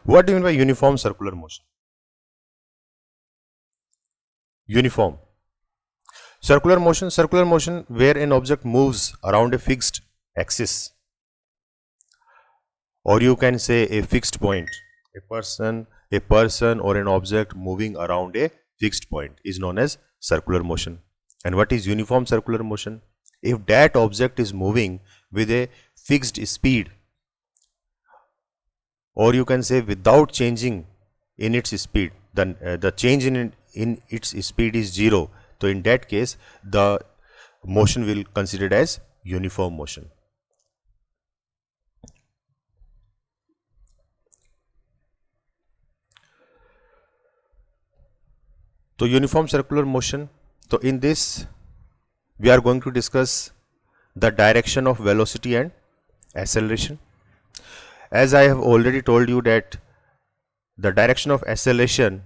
What do you mean by uniform circular motion? Uniform. Circular motion where an object moves around a fixed axis, or you can say a fixed point. A person or an object moving around a fixed point is known as circular motion. And what is uniform circular motion? If that object is moving with a fixed speed, or you can say without changing in its speed, then the change in its speed is zero. So in that case, the motion will considered as uniform motion. So uniform circular motion. So in this, we are going to discuss the direction of velocity and acceleration. As I have already told you that the direction of acceleration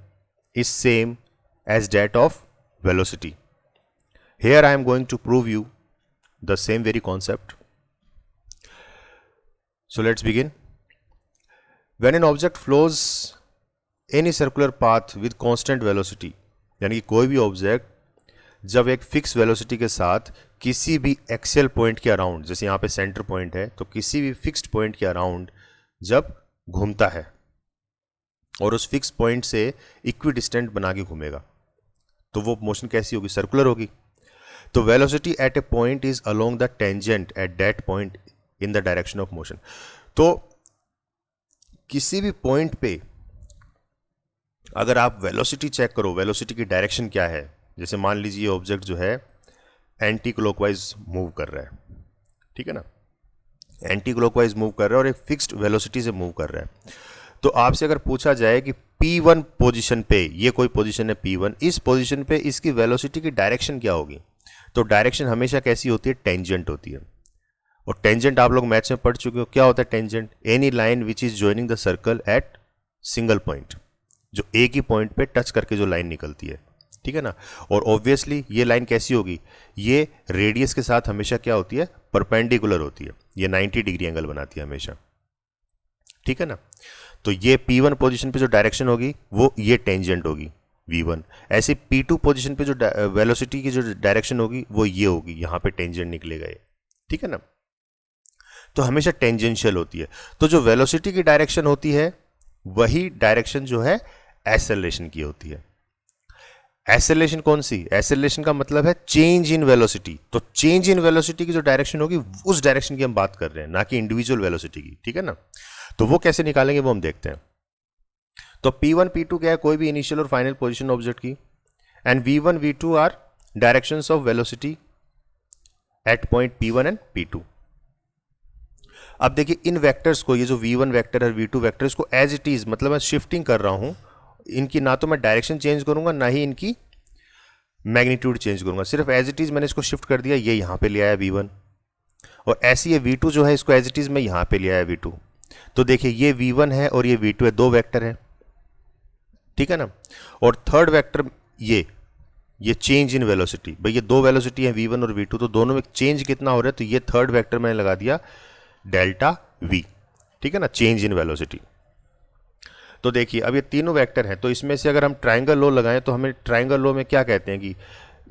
is same as that of velocity. Here I am going to prove you the same very concept. So let's begin. When an object flows any circular path with constant velocity, यानी कि कोई भी object जब एक fix velocity के साथ किसी भी एक्सियल पॉइंट के अराउंड, जैसे यहाँ पे सेंटर पॉइंट है, तो किसी भी फिक्स्ड पॉइंट के अराउंड जब घूमता है और उस फिक्स पॉइंट से इक्विडिस्टेंट बना के घूमेगा, तो वो मोशन कैसी होगी? सर्कुलर होगी. तो velocity at A point is along the tangent at that point in the direction of motion. तो किसी भी पॉइंट पे अगर आप वेलोसिटी चेक करो, वेलोसिटी की डायरेक्शन क्या है, जैसे मान लीजिए ये ऑब्जेक्ट जो है एंटी क्लॉकवाइज मूव कर रहा है, ठीक है ना, एंटी क्लॉकवाइज मूव कर रहा है और एक फिक्स्ड वेलोसिटी से मूव कर रहा है. तो आपसे अगर पूछा जाए कि P1 पोजीशन पे, ये कोई पोजीशन है P1, इस पोजीशन पे इसकी वेलोसिटी की डायरेक्शन क्या होगी? तो डायरेक्शन हमेशा कैसी होती है? टेंजेंट होती है. और टेंजेंट आप लोग मैथ्स में पढ़ चुके हो. क्या होता है tangent? Any line which is joining the circle eight single point, जो एक ही पॉइंट पे टच करके जो लाइन निकलती है, ठीक है ना. और ऑब्वियसली ये लाइन कैसी होगी? ये रेडियस के साथ हमेशा क्या होती है? परपेंडिकुलर होती है. ये 90 डिग्री एंगल बनाती है हमेशा, ठीक है ना. तो ये P1 पोजीशन पे जो डायरेक्शन होगी वो ये टेंजेंट होगी V1. ऐसे P2 पोजीशन पे जो वेलोसिटी की जो डायरेक्शन होगी वो ये होगी, यहाँ पे टेंजेंट निकलेगा ये, ठीक है ना. तो हमेशा टेंजेंशियल होती है. तो जो वेलोसिटी की डायरेक्शन होती है वही डायरेक्शन जो है एक्सेलरेशन की होती है. एक्सेलरेशन कौन सी? एक्सेलरेशन का मतलब है चेंज इन वेलोसिटी. तो चेंज इन वेलोसिटी की जो डायरेक्शन होगी उस डायरेक्शन की हम बात कर रहे हैं, ना कि इंडिविजुअल वेलोसिटी की, ठीक है ना. तो वो कैसे निकालेंगे वो हम देखते हैं. तो P1 P2 क्या है? कोई भी इनिशियल और फाइनल पोजीशन ऑब्जेक्ट की. And V1 V2 are directions of velocity at point P1 and P2. अब देखिए इन वेक्टर्स को, ये जो V1 वेक्टर है V2 वेक्टर, इसको एज इट इज, मतलब मैं शिफ्टिंग कर रहा हूं. इनकी ना तो मैं डायरेक्शन चेंज करूंगा ना ही इनकी मैग्नीट्यूड चेंज करूंगा, सिर्फ एज इट इज मैंने इसको शिफ्ट कर दिया. ये यहां पे ले आया V1, और ऐसी ये V2 जो है इसको एज इट इज मैं यहां पे ले आया V2. तो देखिए ये V1 है और ये V2 है, दो वेक्टर है, ठीक है ना. और थर्ड वेक्टर ये चेंज इन वेलोसिटी, भाई ये दो वेलोसिटी है V1 और V2, तो दोनों में चेंज कितना हो रहा है? तो ये थर्ड वेक्टर मैंने लगा दिया डेल्टा V, ठीक है ना, चेंज इन वेलोसिटी. तो देखिए अब ये तीनों वेक्टर हैं, तो इसमें से अगर हम ट्राइंगल लॉ लगाएं तो हमें ट्राइंगल लॉ में क्या कहते हैं कि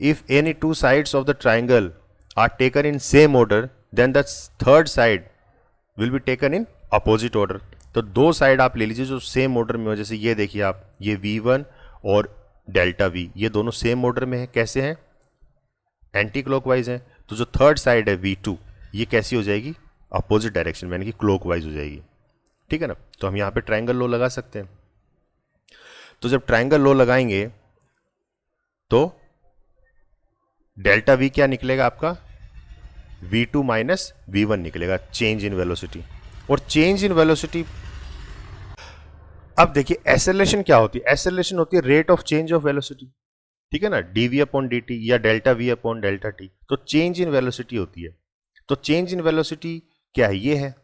if any two sides of the triangle are taken in same order then the third side will be taken in opposite order. तो दो साइड आप ले लीजिए जो सेम ऑर्डर में हो. जैसे ये देखिए आप, ये V1 और डेल्टा V, ये दोनों सेम ऑर्डर में है. कैसे हैं? एंटी क्लॉकवाइज हैं. तो जो थर्ड साइड है V2, ये कैसी हो जाएगी? अपोजिट डायरेक्शन में, यानी कि क्लॉकवाइज हो जाएगी, ठीक है ना. तो हम यहाँ पे ट्राइंगल लॉ लगा सकते हैं. तो जब ट्राइंगल लॉ लगाएंगे तो डेल्टा V क्या निकलेगा आपका? V2 माइनस V1 निकलेगा, चेंज इन वेलोसिटी. और चेंज इन वेलोसिटी, अब देखिए एक्सेलरेशन क्या होती है? एक्सेलरेशन होती है rate of change of velocity, ठीक है ना, dv अपॉन dt या delta V upon delta t. तो चेंज इन वेलोसिटी होती है. तो चेंज इन वेलोसिटी क्या है? ये है.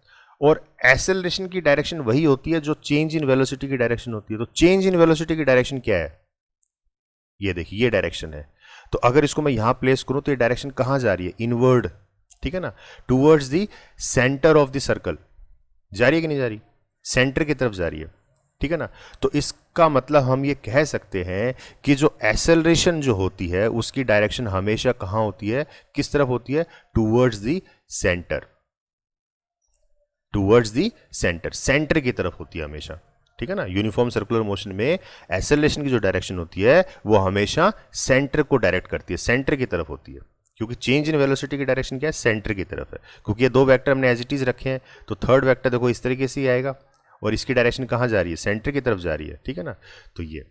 और एक्सेलरेशन की डायरेक्शन वही होती है जो चेंज इन वेलोसिटी की डायरेक्शन होती है. तो चेंज इन वेलोसिटी की डायरेक्शन क्या है? ये देखिए ये डायरेक्शन है. तो अगर इसको मैं यहां प्लेस करूं तो ये डायरेक्शन कहां जा रही है? इनवर्ड, ठीक है ना, towards the centre of the circle जा रही है कि नहीं जा रही? सेंटर की तरफ जा रही है, ठीक है ना। तो इसका मतलब हम ये कह सकते हैं कि जो एक्सेलरेशन जो होती है उसकी डायरेक्शन हमेशा कहाँ होती है, किस तरफ होती है, towards the centre, towards the centre, centre की तरफ होती है हमेशा, ठीक है ना। यूनिफॉर्म सर्कुलर मोशन में एक्सेलरेशन की जो डायरेक्शन होती है वो हमेशा सेंटर को डायरेक्ट करती है, सेंटर की तरफ होती है, क्योंकि चेंज इन वेलोसिटी की डायरेक्शन क्या है, सेंटर की तरफ है। क्योंकि ये दो वेक्टर हमने एज इट इज रखे हैं, तो थर्ड वेक्टर देखो इस तरीके से ही आएगा और इसकी डायरेक्शन कहां जा रही है, सेंटर की तरफ जा रही है, ठीक है ना। तो ये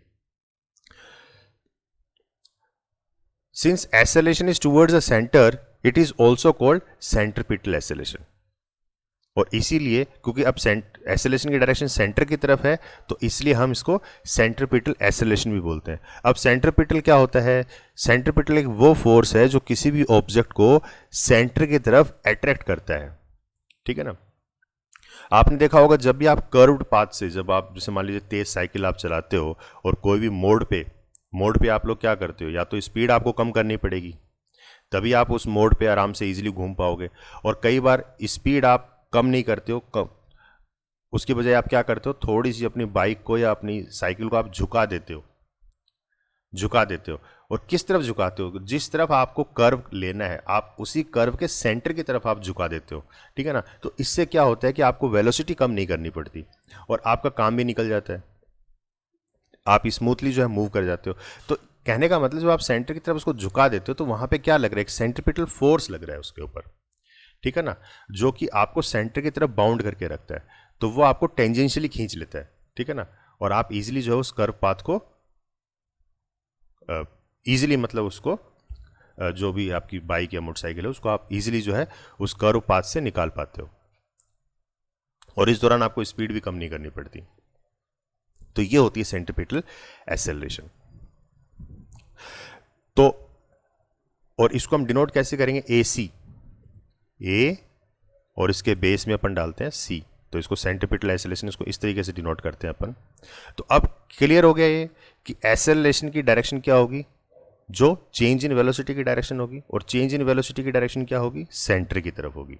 since acceleration is towards the centre, it is also called centripetal acceleration. और इसीलिए क्योंकि अब एक्सेलरेशन की डायरेक्शन सेंटर की तरफ है, तो इसलिए हम इसको सेंट्रीपिटल एक्सेलरेशन भी बोलते हैं। अब सेंट्रीपिटल क्या होता है, सेंट्रीपिटल एक वो फोर्स है जो किसी भी ऑब्जेक्ट को सेंटर की तरफ अट्रैक्ट करता है, ठीक है ना। आपने देखा होगा जब भी आप कर्व्ड पाथ से, जब आप जैसे मान लीजिए तेज साइकिल आप चलाते हो और कोई भी मोड़ पे आप लोग क्या करते हो, या तो स्पीड आपको कम करनी पड़ेगी, तभी आप उस मोड़ पे आराम से इजीली घूम पाओगे। और कई बार स्पीड आप कम नहीं करते हो, उसकी बजाय आप क्या करते हो, थोड़ी सी अपनी बाइक को या अपनी साइकिल को आप झुका देते हो, झुका देते हो। और किस तरफ झुकाते हो, जिस तरफ आपको कर्व लेना है आप उसी कर्व के सेंटर की तरफ आप झुका देते हो, ठीक है ना। तो इससे क्या होता है कि आपको वेलोसिटी कम नहीं करनी पड़ती और आपका काम भी निकल जाता है, आप स्मूथली जो है मूव कर जाते हो। तो कहने का मतलब जब आप सेंटर की तरफ उसको झुका देते हो तो वहां पे क्या लग रहा है, एक सेंट्रीपिटल फोर्स लग रहा है उसके ऊपर, ठीक है ना, जो कि आपको सेंटर की तरफ बाउंड करके रखता है। तो वो आपको टेंजेंशियली खींच लेता है, ठीक है ना। और आप इजीली जो है उस कर्व पाथ को इजीली मतलब उसको जो भी आपकी बाइक या मोटरसाइकिल है उसको आप इजीली जो है उस कर्व पाथ से निकाल पाते हो, और इस दौरान आपको स्पीड भी कम नहीं करनी पड़ती। तो ये होती है सेंट्रीपिटल एक्सेलरेशन। तो और इसको हम डिनोट कैसे करेंगे, ए सी, ए और इसके बेस में अपन डालते हैं सी, तो इसको सेंट्रीपिटल एक्सेलरेशन, इसको इस तरीके से डिनोट करते हैं अपन। तो अब क्लियर हो गया ये कि एक्सेलरेशन की डायरेक्शन क्या होगी, जो चेंज इन वेलोसिटी की डायरेक्शन होगी, और चेंज इन वेलोसिटी की डायरेक्शन क्या होगी, सेंटर की तरफ होगी।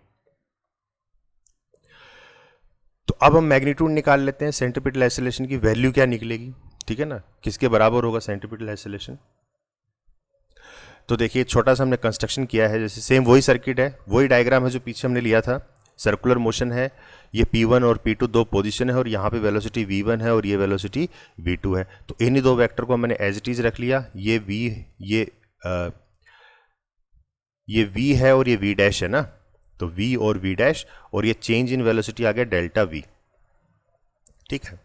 तो अब हम मैग्नीट्यूड निकाल लेते हैं, सेंट्रीपिटल एक्सेलरेशन की वैल्यू क्या निकलेगी, ठीक है ना, किसके बराबर होगा सेंट्रीपिटल एक्सेलरेशन। तो देखिए छोटा सा हमने कंस्ट्रक्शन किया है, जैसे सेम वही सर्किट है, वही डायग्राम है जो पीछे हमने लिया था, सर्कुलर मोशन है, ये P1 और P2 दो पोजीशन है और यहाँ पे वेलोसिटी V1 है और ये वेलोसिटी V2 है। तो इन्हीं दो वेक्टर को मैंने एज इट इज रख लिया, ये ये V है और ये V डैश है ना, तो V और V डैश, और ये चेंज इन वेलोसिटी आ गया डेल्टा V, ठीक है।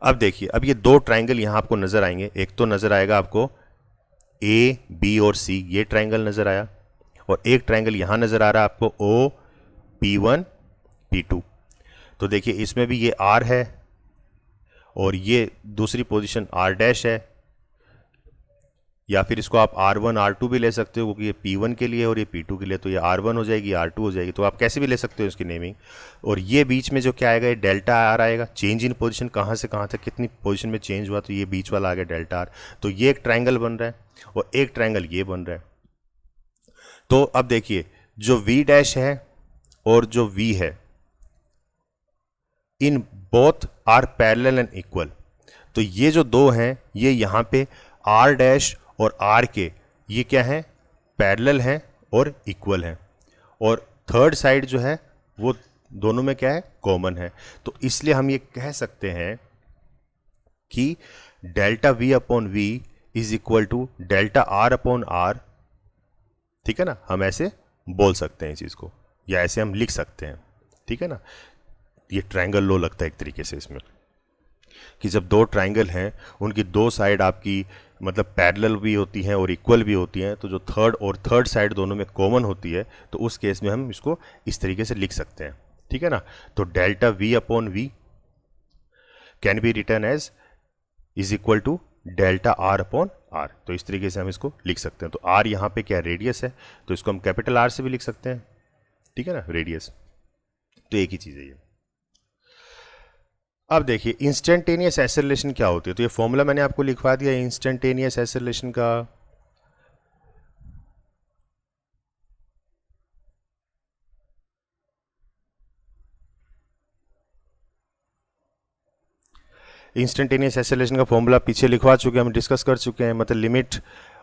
अब देखिए, अब ये दो ट्राइंगल यहां आपको नजर आएंगे, एक तो नजर आएगा आपको ए बी और सी, ये ट्राइंगल नजर आया, और एक ट्राइंगल यहां नजर आ रहा है आपको ओ P1 P2। तो देखिए इसमें भी ये R है और ये दूसरी पोजीशन R डैश है, या फिर इसको आप R1 R2 भी ले सकते हो, क्योंकि ये P1 के लिए और ये P2 के लिए, तो ये R1 हो जाएगी, R2 हो जाएगी, तो आप कैसे भी ले सकते हो इसकी नेमिंग। और ये बीच में जो क्या आएगा, ये डेल्टा आर आएगा, चेंज इन पोजीशन कहाँ से कहाँ तक कितनी पोजीशन में चेंज हुआ, तो ये बीच वाला आ गया डेल्टा आर। तो ये एक ट्राइंगल बन रहा है और एक ट्राइंगल ये बन रहा है। तो अब देखिए जो V डैश है और जो V है, in both are parallel and equal. तो ये जो दो हैं ये यहाँ पे R डैश और R के ये क्या है, पैरेलल हैं और इक्वल हैं, और थर्ड साइड जो है वो दोनों में क्या है, कॉमन है। तो इसलिए हम ये कह सकते हैं कि delta V upon V is equal to delta R upon R, ठीक है ना। हम ऐसे बोल सकते हैं इस चीज को, या ऐसे हम लिख सकते हैं, ठीक है ना। ये ट्रायंगल लो लगता है एक तरीके से इसमें, कि जब दो ट्रायंगल हैं उनकी दो साइड आपकी मतलब पैरेलल भी होती हैं और इक्वल भी होती हैं, तो जो थर्ड साइड दोनों में कॉमन होती है, तो उस केस में हम इसको इस तरीके से लिख सकते हैं, ठीक है ना। तो delta V upon V can be written as is equal to delta R upon R। तो इस तरीके से हम इसको लिख सकते हैं। तो R यहाँ पे क्या रेडियस है, तो इसको हम कैपिटल R से भी लिख सकते हैं, ठीक है ना, रेडियस। तो एक ही चीज़ है ये। अब देखिए इंस्टेंटेनियस एक्सेलरेशन क्या होती है, तो ये फॉर्मूला मैंने आपको लिखवा दिया इंस्टेंटेनियस एक्सेलरेशन का। इंस्टेंटेनियस एक्सेलरेशन का फॉर्मूला पीछे लिखवा चुके हैं, हम डिस्कस कर चुके हैं, मतलब लिमिट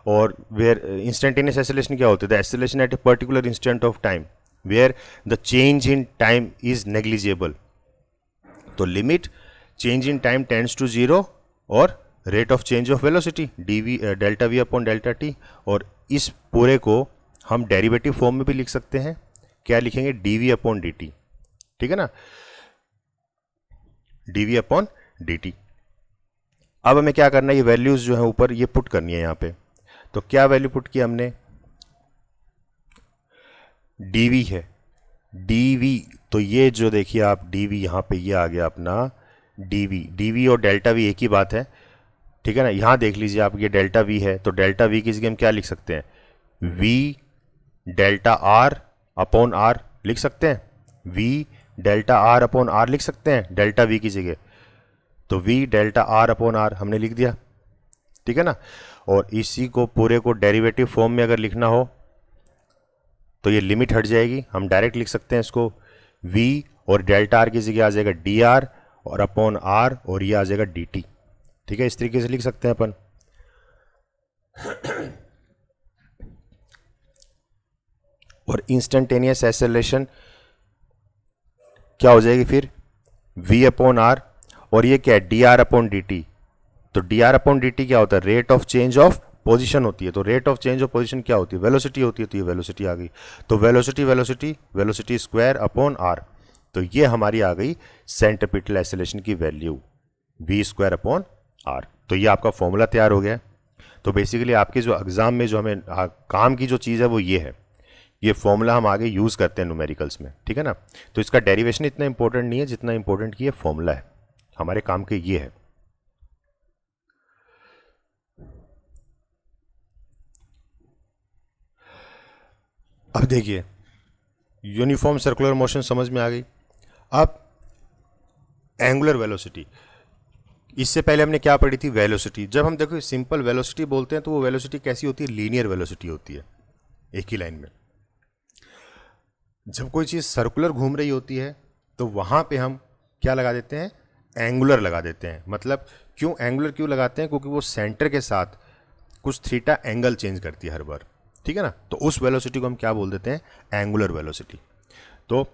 और वेयर इंस्टेंटेनियस एक्सेलरेशन क्या होती है, the acceleration at a particular instant of time where the change in time is negligible. तो limit change in time tends to zero और rate of change of velocity d delta v upon delta t. और इस पूरे को हम derivative form में भी लिख सकते हैं, क्या लिखेंगे, d v upon d t, ठीक है ना, d v upon d t. अब हमें क्या करना है, ये वैल्यूज जो है ऊपर ये पुट करनी है यहाँ पे। तो क्या वैल्यू पुट किया हमने, डी वी है, डी वी, तो ये जो देखिए आप डी वी यहाँ पे ये आ गया अपना डी वी और डेल्टा वी एक ही बात है, ठीक है ना। यहाँ देख लीजिए आप, ये डेल्टा वी है, तो डेल्टा वी की जगह हम क्या लिख सकते हैं, v delta r upon r लिख सकते हैं, v delta r upon r लिख सकते हैं डेल्टा वी की जगह। तो v delta r upon r हमने लिख दिया, ठीक है ना। और इसी को पूरे को डेरिवेटिव फॉर्म में अगर लिखना हो तो ये लिमिट हट जाएगी, हम डायरेक्ट लिख सकते हैं इसको, v और डेल्टा आर की जगह आ जाएगा डी आर और अपॉन आर और ये आ जाएगा डी टी, ठीक है। इस तरीके से लिख सकते हैं अपन। और इंस्टेंटेनियस एक्सेलरेशन क्या हो जाएगी फिर, v अपॉन आर और ये क्या है, d r upon d t. तो d r upon d t क्या होता है, rate of change of position होती है। तो rate of change of position क्या होती है, वेलोसिटी होती है। तो ये वेलोसिटी आ गई, तो वेलोसिटी स्क्वायर अपॉन आर, तो ये हमारी आ गई सेंट्रीपिटल एक्सेलरेशन की value v square upon r. तो ये आपका फॉर्मूला तैयार हो गया। तो बेसिकली आपके जो एग्जाम में जो हमें काम की जो चीज़ है वो ये है, ये फॉर्मूला हम आगे यूज़ करते हैं न्यूमेरिकल्स में, ठीक है ना। तो इसका डेरिवेशन इतना इंपॉर्टेंट नहीं है जितना इंपॉर्टेंट की ये फॉर्मूला है, हमारे काम के ये है। अब देखिए यूनिफॉर्म सर्कुलर मोशन समझ में आ गई। अब एंगुलर वेलोसिटी, इससे पहले हमने क्या पढ़ी थी, वेलोसिटी। जब हम देखो सिंपल वेलोसिटी बोलते हैं तो वो वेलोसिटी कैसी होती है, लीनियर वेलोसिटी होती है, एक ही लाइन में। जब कोई चीज़ सर्कुलर घूम रही होती है तो वहाँ पे हम क्या लगा देते हैं, एंगुलर लगा देते हैं। मतलब क्यों एंगुलर क्यों लगाते हैं, क्योंकि वो सेंटर के साथ कुछ थीटा एंगल चेंज करती है हर बार, ठीक है ना। तो उस वेलोसिटी को हम क्या बोल देते हैं, एंगुलर वेलोसिटी। तो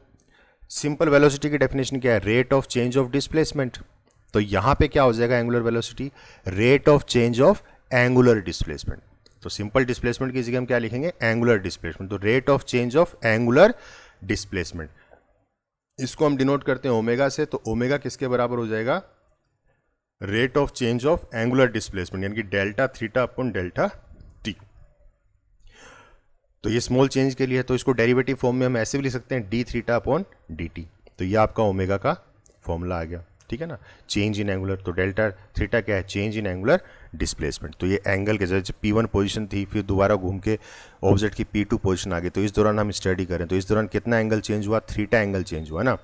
सिंपल वेलोसिटी की डेफिनेशन क्या है, rate of change of displacement. तो यहां पे क्या हो जाएगा angular velocity, rate of change of angular displacement. तो सिंपल डिस्प्लेसमेंट की जगह हम क्या लिखेंगे, एंगुलर डिस्प्लेसमेंट। तो rate of change of angular displacement, इसको हम डिनोट करते हैं ओमेगा से। तो ओमेगा किसके बराबर हो जाएगा, rate of change of angular displacement, यानी कि delta theta upon delta t. तो ये स्मॉल चेंज के लिए है, तो इसको डेरिवेटिव फॉर्म में हम ऐसे भी लिख सकते हैं, D theta upon d t. तो ये आपका ओमेगा का फॉर्मूला आ गया, ठीक है ना। चेंज इन एंगुलर, तो डेल्टा थीटा क्या है, चेंज इन एंगुलर डिस्प्लेसमेंट। तो ये एंगल के जैसे P1 पोजीशन थी, फिर दोबारा घूम के ऑब्जेक्ट की P2 पोजीशन आ गई। तो इस दौरान हम स्टडी करें तो इस दौरान कितना एंगल चेंज हुआ, थीटा एंगल चेंज हुआ ना।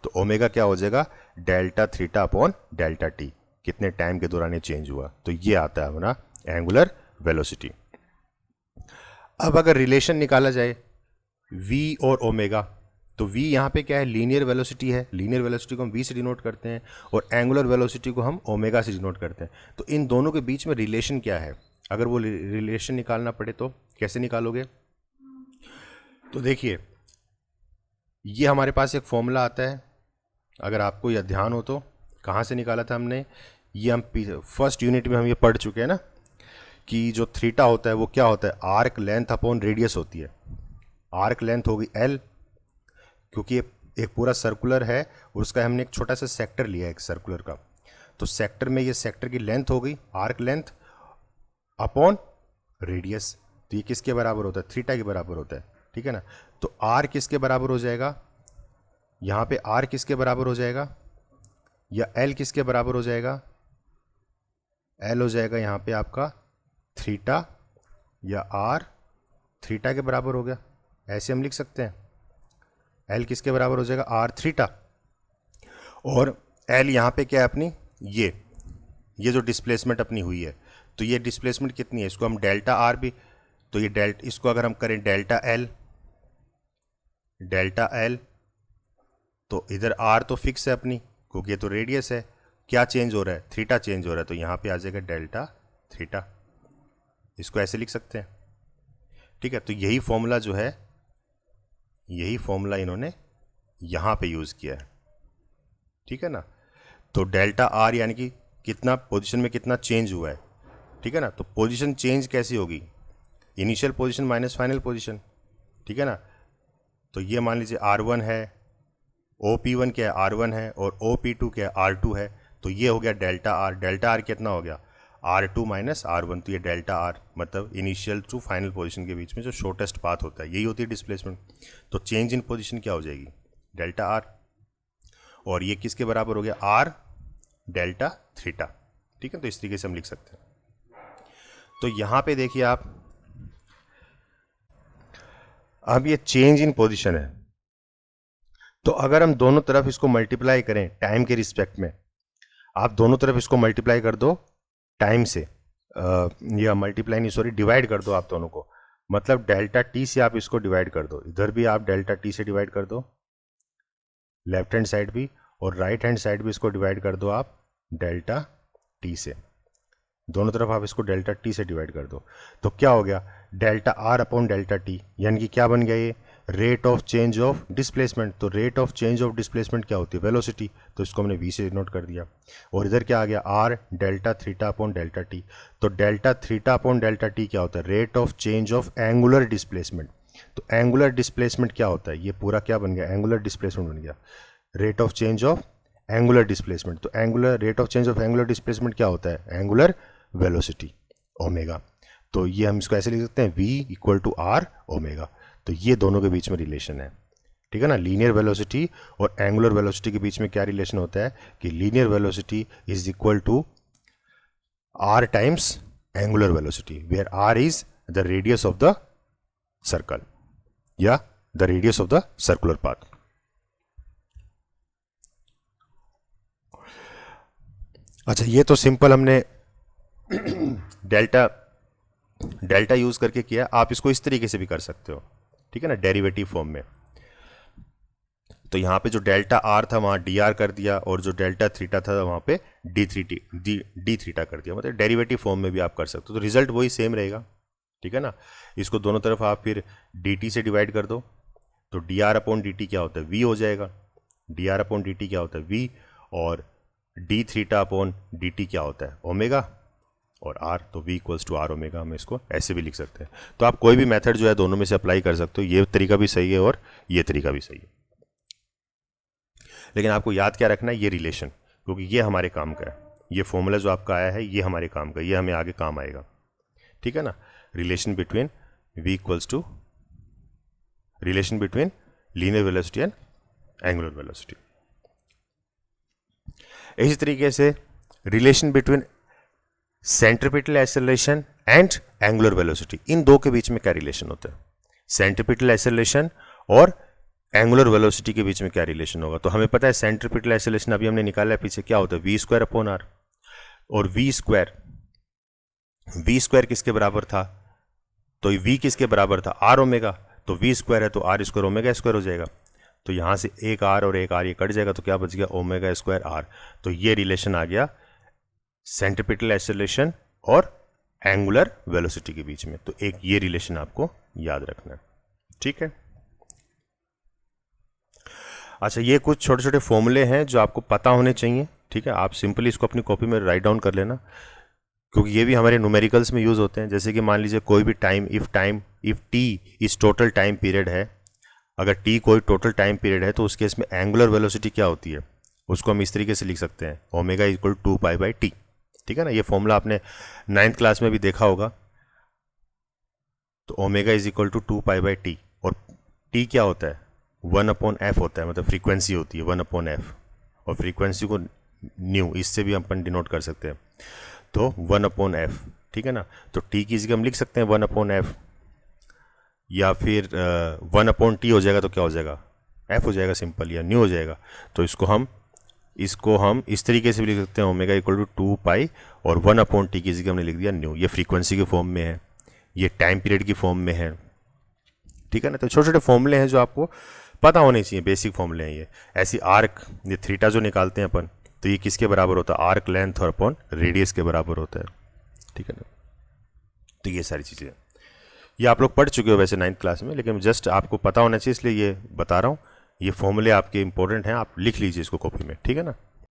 तो ओमेगा क्या हो जाएगा, delta theta upon delta T, कितने टाइम के दौरान ये चेंज हुआ। तो ये आता है अपना एंगुलर वेलोसिटी। अब अगर रिलेशन निकाला जाए v और ओमेगा, तो v यहाँ पे क्या है, लीनियर वेलोसिटी है। लीनियर वेलोसिटी को हम v से डिनोट करते हैं और एंगुलर वेलोसिटी को हम ओमेगा से डिनोट करते हैं। तो इन दोनों के बीच में रिलेशन क्या है, अगर वो रिलेशन निकालना पड़े तो कैसे निकालोगे। तो देखिए ये हमारे पास एक फॉर्मूला आता है, अगर आपको यह ध्यान हो तो कहाँ से निकाला था हमने, ये हम फर्स्ट यूनिट में हम ये पढ़ चुके हैं ना, कि जो थीटा होता है वो क्या होता है, आर्क लेंथ अपॉन रेडियस होती है। आर्क लेंथ होगी L, क्योंकि ये एक पूरा सर्कुलर है और उसका हमने एक छोटा सा सेक्टर लिया है एक सर्कुलर का। तो सेक्टर में ये सेक्टर की लेंथ हो गई आर्क लेंथ अपॉन रेडियस। तो ये किसके बराबर होता है, थीटा के बराबर होता है, ठीक है ना। तो R किसके बराबर हो जाएगा, यहाँ पे R किसके बराबर हो जाएगा, या L किसके बराबर हो जाएगा, L हो जाएगा यहाँ पे आपका थीटा, या R थीटा के बराबर हो गया, ऐसे हम लिख सकते हैं। L किसके बराबर हो जाएगा, R थीटा, और L यहाँ पे क्या है अपनी, ये जो डिस्प्लेसमेंट अपनी हुई है, तो ये डिस्प्लेसमेंट कितनी है, इसको हम डेल्टा R भी, तो ये इसको अगर हम करें डेल्टा L, तो इधर R तो फिक्स है अपनी, क्योंकि ये तो रेडियस है, क्या चेंज हो रहा है, थीटा चेंज हो रहा है, तो यहाँ पे आ जाएगा डेल्टा थीटा, इसको ऐसे लिख सकते हैं। ठीक है, तो यही फॉर्मूला जो है, यही फॉर्मूला इन्होंने यहाँ पे यूज़ किया है। ठीक है ना, तो डेल्टा आर यानी कि कितना पोजीशन में कितना चेंज हुआ है। ठीक है ना, तो पोजीशन चेंज कैसी होगी, initial position minus final position. ठीक है ना, तो ये मान लीजिए R1 है, OP1 क्या है R1 है, और OP2 क्या है R2 है, तो ये हो गया डेल्टा आर। डेल्टा आर कितना हो गया R2 माइनस R1, तो ये डेल्टा आर मतलब इनिशियल टू फाइनल पोजीशन के बीच में जो शॉर्टेस्ट पाथ होता है, यही होती है डिस्प्लेसमेंट। तो चेंज इन पोजीशन क्या हो जाएगी, डेल्टा आर, और ये किसके बराबर हो गया, आर डेल्टा थीटा। ठीक है, तो इस तरीके से हम लिख सकते हैं। तो यहां पे देखिए आप, अब ये चेंज इन पोजीशन है, तो अगर हम दोनों तरफ इसको मल्टीप्लाई करें टाइम के रिस्पेक्ट में, आप दोनों तरफ इसको मल्टीप्लाई कर दो टाइम से, या मल्टीप्लाई नहीं सॉरी डिवाइड कर दो आप दोनों को, मतलब डेल्टा टी से आप इसको डिवाइड कर दो, इधर भी आप डेल्टा टी से डिवाइड कर दो लेफ्ट हैंड साइड भी, और राइट हैंड साइड भी इसको डिवाइड कर दो आप डेल्टा टी से, दोनों तरफ आप इसको डेल्टा टी से डिवाइड कर दो। तो क्या हो गया, delta r upon delta t, यानी कि क्या बन गया ये, rate of change of displacement. तो rate of change of displacement क्या होती है, वेलोसिटी, तो इसको हमने वी से नोट कर दिया। और इधर क्या आ गया, r delta theta upon delta t. तो delta theta upon delta t क्या होता है, rate of change of angular displacement. तो एंगुलर डिस्प्लेसमेंट क्या होता है, ये पूरा क्या बन गया, एंगुलर डिस्प्लेसमेंट बन गया, rate of change of angular displacement. तो angular rate of change of angular displacement क्या होता है, एंगुलर वेलोसिटी ओमेगा। तो ये हम इसको ऐसे लिख सकते हैं, v equal to r omega. तो ये दोनों के बीच में रिलेशन है। ठीक है ना, लीनियर वेलोसिटी और एंगुलर वेलोसिटी के बीच में क्या रिलेशन होता है कि linear velocity is equal to r times angular velocity, where r is the radius of the circle या the radius of the circular path. अच्छा, ये तो सिंपल हमने डेल्टा यूज करके किया, आप इसको इस तरीके से भी कर सकते हो। ठीक है ना, डेरिवेटिव फॉर्म में। तो यहां पे जो डेल्टा आर था वहां डी आर कर दिया, और जो डेल्टा थीटा था वहां पे डी थीटा कर दिया, मतलब डेरिवेटिव फॉर्म में भी आप कर सकते हो, तो रिजल्ट वही सेम रहेगा। ठीक है ना, इसको दोनों तरफ आप फिर डी टी से डिवाइड कर दो, तो d r upon d t क्या होता है, वी हो जाएगा। D r upon d t क्या होता है, वी, और d theta upon d t क्या होता है, ओमेगा, और आर, तो v equals to r omega. हम इसको ऐसे भी लिख सकते हैं। तो आप कोई भी मेथड जो है दोनों में से अप्लाई कर सकते हो, ये तरीका भी सही है और ये तरीका भी सही है। लेकिन आपको याद क्या रखना है, ये रिलेशन, क्योंकि ये हमारे काम का है, ये फॉर्मूला जो आपका आया है ये हमारे काम का, ये हमें आगे काम आएगा। ठीक है ना, relation between v equals to relation between linear velocity and angular velocity. इसी तरीके से relation between centripetal acceleration and angular velocity, इन दो के बीच में क्या रिलेशन होता है, सेंट्रीपिटल एक्सेलरेशन और एंगुलर वेलोसिटी के बीच में क्या रिलेशन होगा। तो हमें पता है सेंट्रीपिटल एक्सेलरेशन अभी हमने निकाला है पीछे, क्या होता है, वी स्क्वायर अपॉन आर, और वी स्क्वायर किसके बराबर था, तो वी किसके बराबर था, आर ओमेगा, तो वी स्क्वायर है तो आर स्क्वायर ओमेगा स्क्वायर हो जाएगा। तो यहां से एक आर और एक आर ये कट जाएगा, तो क्या बच गया, ओमेगा स्क्वायर आर। तो ये रिलेशन आ गया सेंट्रीपिटल एक्सेलरेशन और एंगुलर वेलोसिटी के बीच में। तो एक ये रिलेशन आपको याद रखना है। ठीक है, अच्छा, ये कुछ छोटे छोटे फॉर्मूले हैं जो आपको पता होने चाहिए। ठीक है, आप सिंपली इसको अपनी कॉपी में राइट डाउन कर लेना, क्योंकि ये भी हमारे न्यूमेरिकल्स में यूज होते हैं। जैसे कि मान लीजिए कोई भी if T is total time period है, अगर टी कोई टोटल टाइम पीरियड है तो उस केस में एंगुलर वेलोसिटी क्या होती है, उसको हम इस तरीके से लिख सकते हैं, omega equal 2 pi by T. ठीक है ना, ये फॉर्मूला आपने 9th क्लास में भी देखा होगा। तो omega is equal to 2 pi by t, और टी क्या होता है, 1 अपॉन एफ होता है, मतलब फ्रीक्वेंसी होती है 1 अपॉन एफ, और फ्रीक्वेंसी को न्यू इससे भी अपन डिनोट कर सकते हैं, तो 1 अपॉन एफ। ठीक है ना, तो टी की जगह हम लिख सकते हैं 1 अपॉन एफ, या फिर 1 अपॉन टी हो जाएगा तो क्या हो जाएगा, एफ हो जाएगा सिंपल, या न्यू हो जाएगा। तो इसको हम इस तरीके से भी लिख सकते हैं, ओमेगा इक्वल टू 2 पाई और 1 अपॉन टी की जगह हमने लिख दिया न्यू। ये फ्रीक्वेंसी के फॉर्म में है, ये टाइम पीरियड की फॉर्म में है। ठीक है ना, तो छोटे छोटे फॉर्मूले हैं जो आपको पता होने चाहिए, बेसिक फॉर्मूले हैं ये। ऐसी आर्क, ये थीटा जो निकालते हैं अपन, तो ये किसके बराबर होता है, आर्क लेंथ और अपॉन रेडियस के बराबर होता है, ठीक है ना। तो ये सारी चीज़ें ये आप लोग पढ़ चुके हो वैसे 9th क्लास में, लेकिन जस्ट आपको पता होना चाहिए इसलिए ये बता रहा हूँ। ये फॉर्मूले आपके इंपॉर्टेंट हैं, आप लिख लीजिए इसको कॉपी में, ठीक है ना।